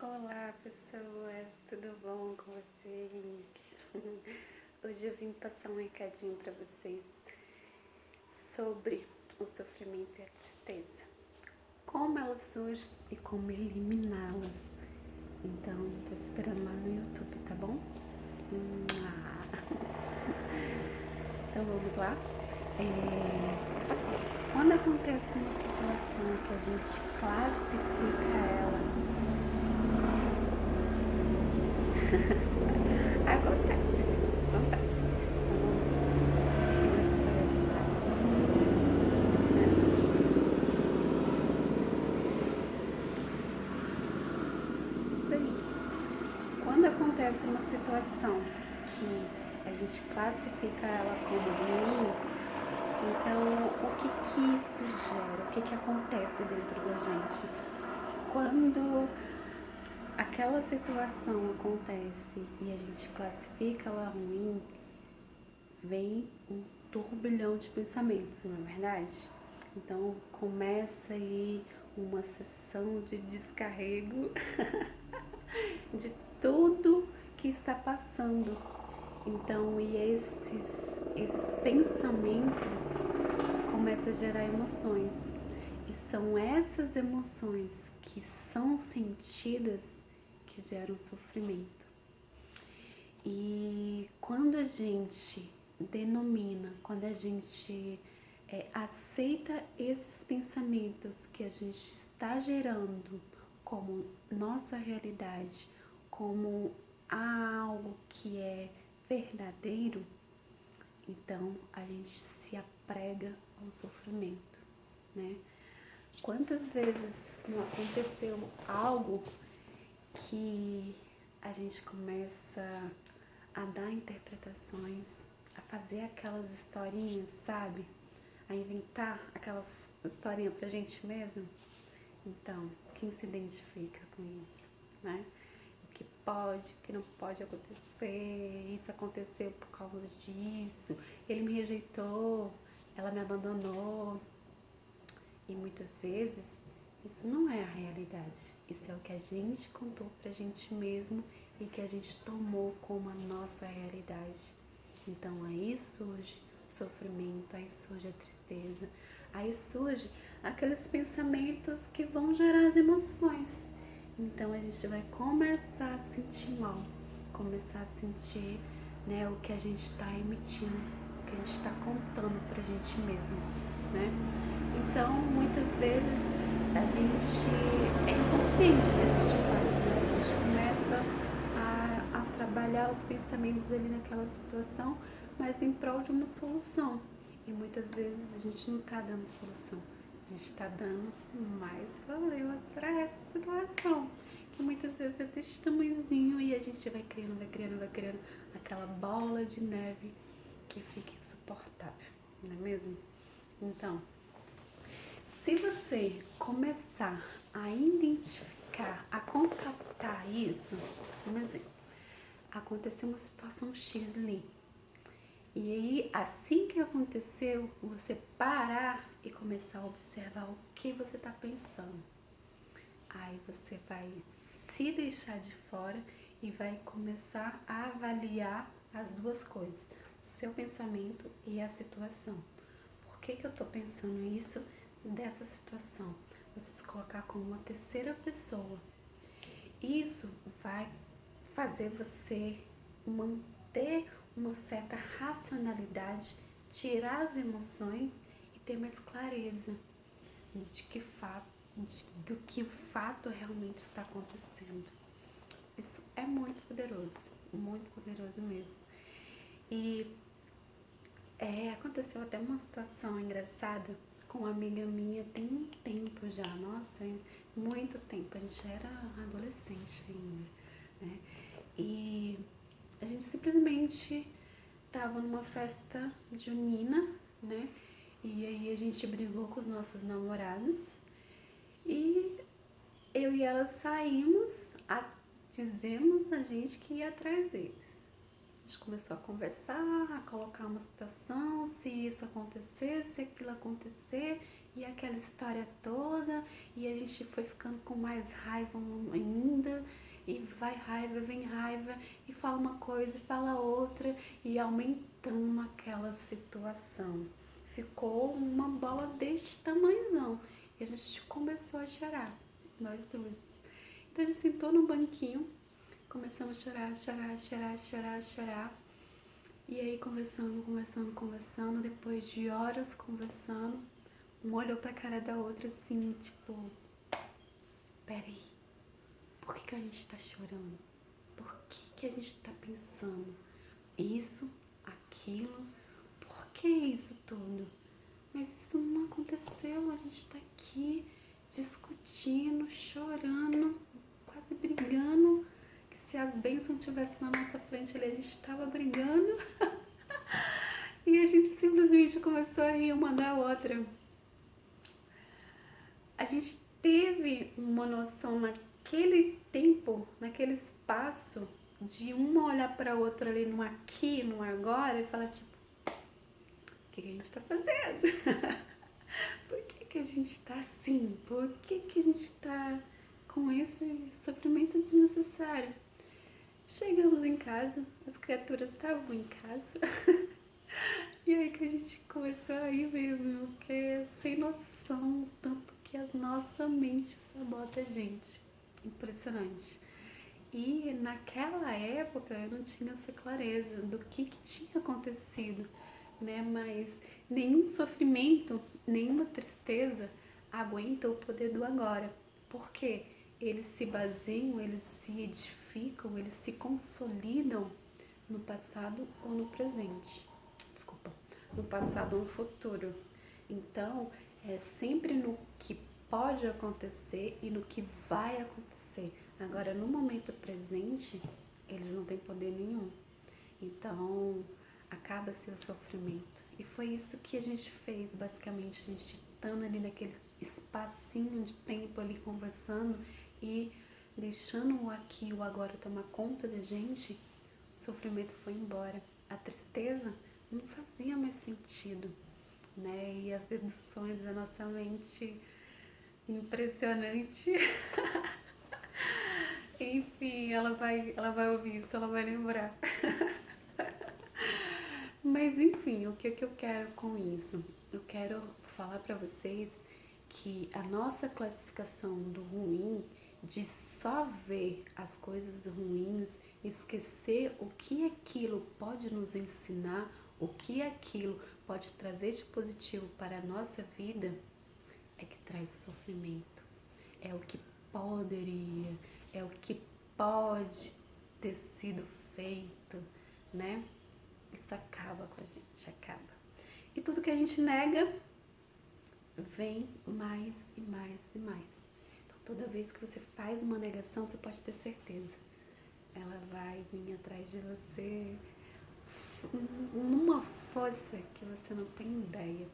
Olá pessoas, tudo bom com vocês? Hoje eu vim passar um recadinho para vocês sobre o sofrimento e a tristeza, como elas surgem e como eliminá-las. Então, tô te esperando lá no YouTube, tá bom? Então vamos lá. Quando acontece uma situação que a gente classifica elas, acontece, gente, acontece. Quando acontece uma situação que a gente classifica ela como ruim, então o que isso gera? O que acontece dentro da gente? Quando aquela situação acontece e a gente classifica ela ruim, vem um turbilhão de pensamentos, não é verdade? Então começa aí uma sessão de descarrego de tudo que está passando. Então, e esses pensamentos começam a gerar emoções. E são essas emoções que são sentidas que geram sofrimento. E quando a gente denomina, quando a gente aceita esses pensamentos que a gente está gerando como nossa realidade, como algo que é verdadeiro, então a gente se aprega ao sofrimento, né? Quantas vezes não aconteceu algo que a gente começa a dar interpretações, a fazer aquelas historinhas, sabe? A inventar aquelas historinhas pra gente mesmo? Então, quem se identifica com isso, né? O que pode, o que não pode acontecer, isso aconteceu por causa disso, ele me rejeitou, ela me abandonou. E muitas vezes isso não é a realidade, isso é o que a gente contou pra gente mesmo e que a gente tomou como a nossa realidade. Então aí surge o sofrimento, aí surge a tristeza, aí surge aqueles pensamentos que vão gerar as emoções. Então a gente vai começar a sentir mal, começar a sentir, né, o que a gente está emitindo, o que a gente está contando pra gente mesmo, né? Então muitas vezes a gente é inconsciente o que a gente faz, né? A gente começa a trabalhar os pensamentos ali naquela situação, mas em prol de uma solução. E muitas vezes a gente não está dando solução, a gente está dando mais problemas para essa situação, que muitas vezes é desse tamanhozinho e a gente vai criando aquela bola de neve que fica insuportável, não é mesmo? Então, se você começar a identificar, a contatar isso, por exemplo, aconteceu uma situação X ali. E aí, assim que aconteceu, você parar e começar a observar o que você está pensando. Aí você vai se deixar de fora e vai começar a avaliar as duas coisas, o seu pensamento e a situação. Por que eu estou pensando isso dessa situação? Você se colocar como uma terceira pessoa. Isso vai fazer você manter uma certa racionalidade, tirar as emoções e ter mais clareza do que o fato realmente está acontecendo. Isso é muito poderoso mesmo. E aconteceu até uma situação engraçada com uma amiga minha tem um tempo já, nossa, muito tempo, a gente era adolescente ainda, né? E a gente simplesmente tava numa festa junina, né? E aí a gente brigou com os nossos namorados e eu e ela saímos, dizemos a gente que ia atrás deles. A gente começou a conversar, a colocar uma situação, se isso acontecer, se aquilo acontecer, e aquela história toda, e a gente foi ficando com mais raiva ainda, e vai raiva, vem raiva, e fala uma coisa, e fala outra, e aumentando aquela situação. Ficou uma bola deste tamanhozão, e a gente começou a chorar, nós duas. Então a gente sentou no banquinho, começamos a chorar, chorar, chorar, chorar, chorar. E aí conversando, depois de horas conversando, uma olhou pra cara da outra assim, tipo, peraí, por que a gente tá chorando? Por que a gente tá pensando isso, aquilo? Por que isso tudo? Mas isso não aconteceu, a gente tá aqui discutindo, chorando, quase brigando, que se as bênçãos tivessem na nossa frente ali, a gente tava brigando. E a gente simplesmente começou a rir uma da outra. A gente teve uma noção naquele tempo, naquele espaço, de uma olhar para outra ali no aqui, no agora e falar tipo, o que a gente tá fazendo? Por que a gente tá assim? Por que a gente tá com esse sofrimento desnecessário? Chegamos em casa, as criaturas estavam em casa. E aí que a gente começou a rir mesmo, porque é sem noção, tanto que a nossa mente sabota a gente. Impressionante. E naquela época eu não tinha essa clareza do que tinha acontecido, né? Mas nenhum sofrimento, nenhuma tristeza aguenta o poder do agora. Por quê? Eles se baseiam, eles se edificam, eles se consolidam no passado ou no presente. Desculpa, no passado ou no futuro. Então, é sempre no que pode acontecer e no que vai acontecer. Agora, no momento presente, eles não têm poder nenhum. Então, acaba-se o sofrimento. E foi isso que a gente fez, basicamente, a gente estando ali naquele espacinho de tempo ali conversando e deixando o aqui e o agora tomar conta da gente, o sofrimento foi embora. A tristeza não fazia mais sentido, né? E as deduções da nossa mente, impressionante. Enfim, ela vai ouvir isso, ela vai lembrar. Mas enfim, o que eu quero com isso? Eu quero falar para vocês que a nossa classificação do ruim, de só ver as coisas ruins, esquecer o que aquilo pode nos ensinar, o que aquilo pode trazer de positivo para a nossa vida, é que traz o sofrimento. É o que poderia, é o que pode ter sido feito, né? Isso acaba com a gente, acaba. E tudo que a gente nega, vem mais e mais e mais. Então, toda vez que você faz uma negação, você pode ter certeza. Ela vai vir atrás de você numa força que você não tem ideia.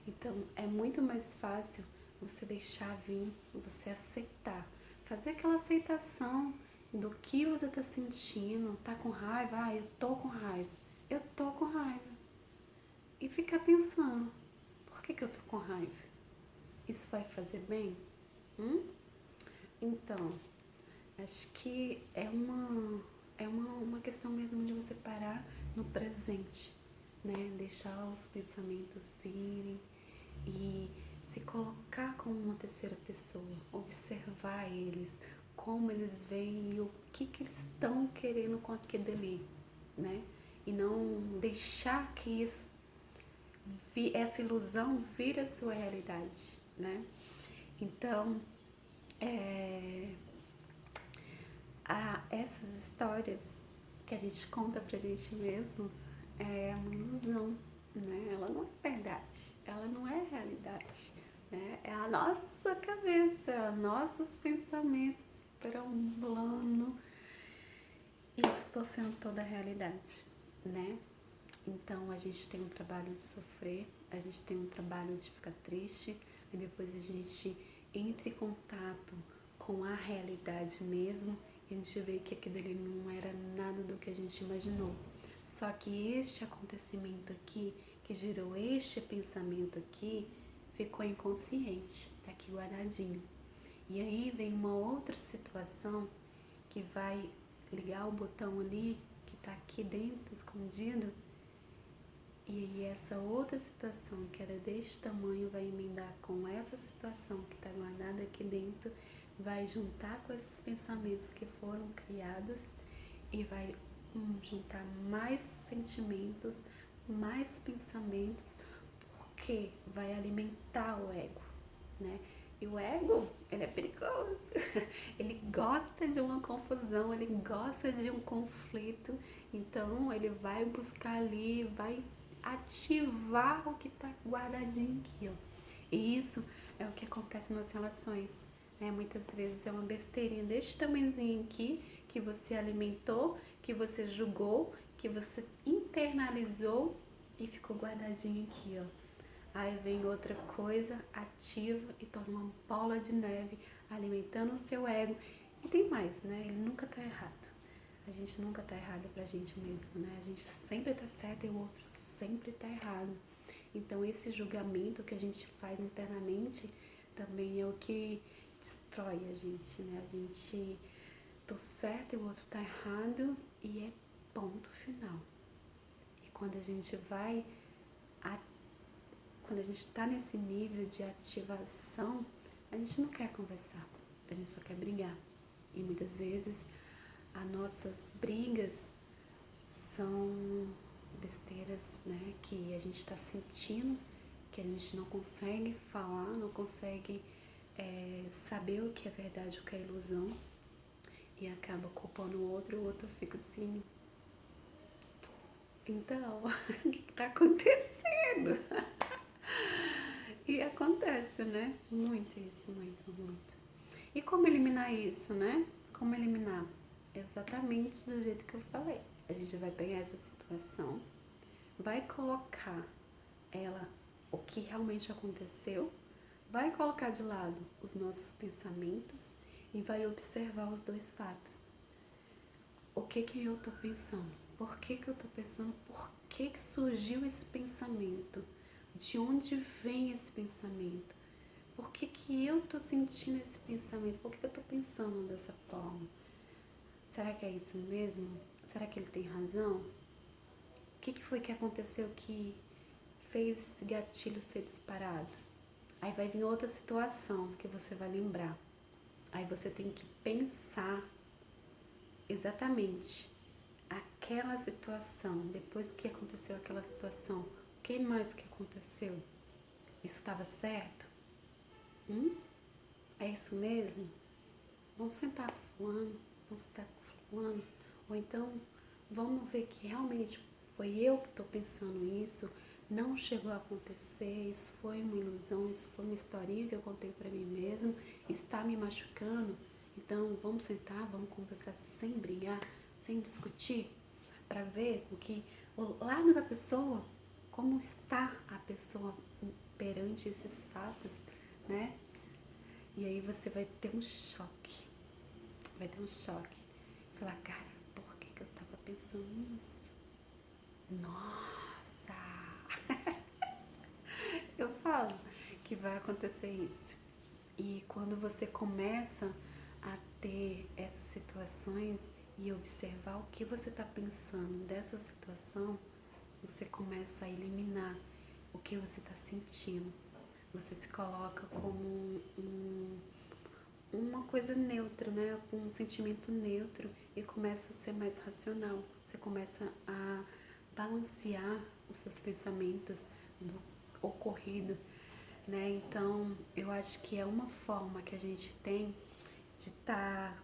Então, é muito mais fácil você deixar vir, você aceitar. Fazer aquela aceitação do que você tá sentindo, tá com raiva, eu tô com raiva. Eu tô com raiva. E ficar pensando, por que eu tô com raiva? Isso vai fazer bem? Então, acho que é uma questão mesmo de você parar no presente, né? Deixar os pensamentos virem e se colocar como uma terceira pessoa, observar eles, como eles veem e o que eles estão querendo com aquele ali, né? E não deixar que essa ilusão vire a sua realidade, né? Então, essas histórias que a gente conta pra gente mesmo é uma ilusão, né? Ela não é verdade, ela não é realidade, né? É a nossa cabeça, nossos pensamentos perambulando e distorcendo toda a realidade, né? Então a gente tem um trabalho de sofrer, a gente tem um trabalho de ficar triste, e depois a gente entra em contato com a realidade mesmo, e a gente vê que aquilo ali não era nada do que a gente imaginou. Só que este acontecimento aqui, que gerou este pensamento aqui, ficou inconsciente, tá aqui guardadinho. E aí vem uma outra situação que vai ligar o botão ali, que tá aqui dentro, escondido, e aí essa outra situação que era deste tamanho vai emendar com essa situação que tá guardada aqui dentro, vai juntar com esses pensamentos que foram criados e vai juntar mais sentimentos, mais pensamentos, porque vai alimentar o ego, né? E o ego, ele é perigoso, ele gosta de uma confusão, ele gosta de um conflito, então ele vai buscar ali, vai ativar o que tá guardadinho aqui, ó. E isso é o que acontece nas relações, né? Muitas vezes é uma besteirinha desse tamanhozinho aqui, que você alimentou, que você julgou, que você internalizou e ficou guardadinho aqui, ó. Aí vem outra coisa, ativa e torna uma bola de neve, alimentando o seu ego. E tem mais, né? Ele nunca tá errado. A gente nunca tá errado pra gente mesmo, né? A gente sempre tá certo e o outro sempre tá errado. Então esse julgamento que a gente faz internamente também é o que destrói a gente, né? A gente tô certo e o outro tá errado e é ponto final. E quando a gente vai quando a gente está nesse nível de ativação, a gente não quer conversar, a gente só quer brigar. E muitas vezes as nossas brigas são besteiras, né? Que a gente está sentindo, que a gente não consegue falar, não consegue saber o que é verdade, o que é ilusão, e acaba culpando o outro fica assim, então, o que está acontecendo? E acontece, né? Muito isso, muito, muito. E como eliminar isso, né? Como eliminar? Exatamente do jeito que eu falei. A gente vai pegar essa situação, vai colocar ela, o que realmente aconteceu, vai colocar de lado os nossos pensamentos e vai observar os dois fatos. O que eu tô pensando? Por que eu tô pensando? Por que surgiu esse pensamento? De onde vem esse pensamento? Por que eu tô sentindo esse pensamento? Por que eu tô pensando dessa forma? Será que é isso mesmo? Será que ele tem razão? O que foi que aconteceu que fez esse gatilho ser disparado? Aí vai vir outra situação que você vai lembrar. Aí você tem que pensar exatamente aquela situação, depois que aconteceu aquela situação, o que mais que aconteceu? Isso estava certo? É isso mesmo? Vamos sentar com fulano, vamos sentar com fulano, ou então vamos ver que realmente foi eu que estou pensando isso, não chegou a acontecer, isso foi uma ilusão, isso foi uma historinha que eu contei para mim mesmo, está me machucando, então vamos sentar, vamos conversar sem brigar, sem discutir, para ver o lado da pessoa, como está a pessoa perante esses fatos, né? E aí você vai ter um choque. Vai ter um choque. Você falar, cara, por que eu tava pensando nisso? Nossa! Eu falo que vai acontecer isso. E quando você começa a ter essas situações e observar o que você está pensando dessa situação, você começa a eliminar o que você está sentindo. Você se coloca como uma coisa neutra, né? Um sentimento neutro e começa a ser mais racional. Você começa a balancear os seus pensamentos do ocorrido, né? Então, eu acho que é uma forma que a gente tem de estar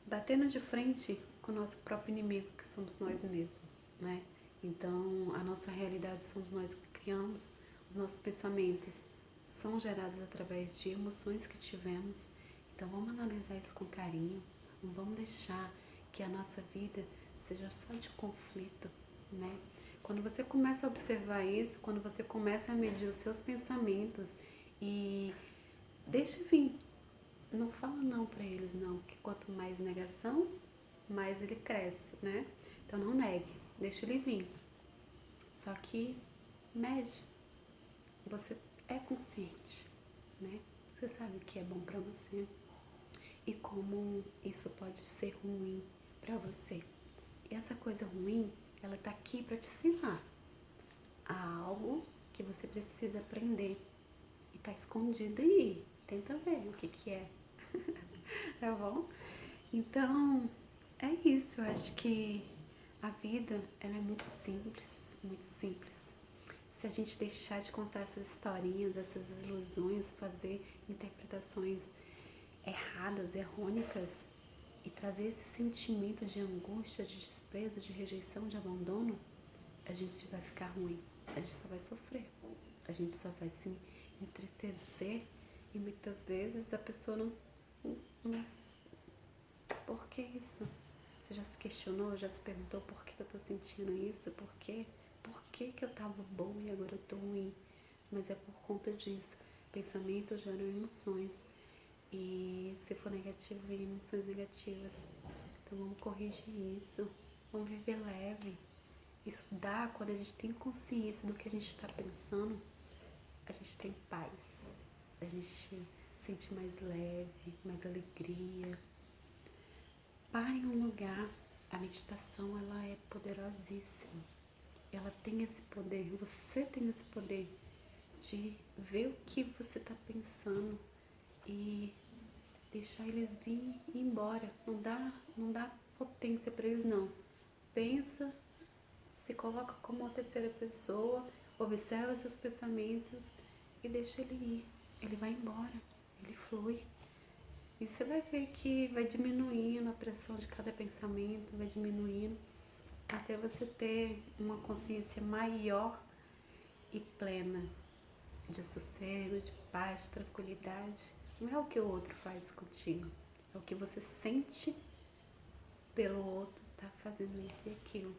batendo de frente com o nosso próprio inimigo, que somos nós mesmos, né? Então, a nossa realidade somos nós que criamos, os nossos pensamentos são gerados através de emoções que tivemos. Então, vamos analisar isso com carinho, não vamos deixar que a nossa vida seja só de conflito, né? Quando você começa a observar isso, quando você começa a medir os seus pensamentos e deixa vir, não fala não pra eles não, que quanto mais negação, mais ele cresce, né? Então não negue, deixa ele vir. Só que mede. Você é consciente, né? Você sabe o que é bom pra você e como isso pode ser ruim pra você. E essa coisa ruim, ela tá aqui pra te ensinar a algo que você precisa aprender e tá escondido aí. Tenta ver o que que é, tá bom? Então, é isso. Eu acho que a vida, ela é muito simples, muito simples. Se a gente deixar de contar essas historinhas, essas ilusões, fazer interpretações erradas, errônicas e trazer esse sentimento de angústia, de desprezo, de rejeição, de abandono, a gente vai ficar ruim, a gente só vai sofrer, a gente só vai se entristecer e muitas vezes a pessoa não por que isso? Você já se questionou, já se perguntou por que eu tô sentindo isso? Por quê? Por que eu tava bom e agora eu tô ruim? Mas é por conta disso. Pensamentos geram emoções. E se for negativo, vem emoções negativas. Então vamos corrigir isso. Vamos viver leve. Isso dá quando a gente tem consciência do que a gente está pensando, a gente tem paz. A gente sente mais leve, mais alegria. Para em um lugar. A meditação, ela é poderosíssima. Ela tem esse poder, você tem esse poder de ver o que você está pensando e deixar eles vir embora. Não dá potência para eles não. Pensa, se coloca como uma terceira pessoa, observa seus pensamentos e deixa ele ir. Ele vai embora, ele flui. E você vai ver que vai diminuindo a pressão de cada pensamento, vai diminuindo até você ter uma consciência maior e plena de sossego, de paz, de tranquilidade. Não é o que o outro faz contigo, é o que você sente pelo outro, tá fazendo isso e aquilo.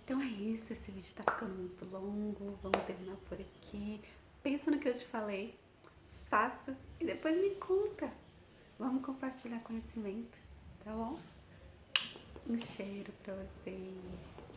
Então é isso, esse vídeo tá ficando muito longo, vamos terminar por aqui. Pensa no que eu te falei, faça e depois me conta. Vamos compartilhar conhecimento, tá bom? Um cheiro pra vocês.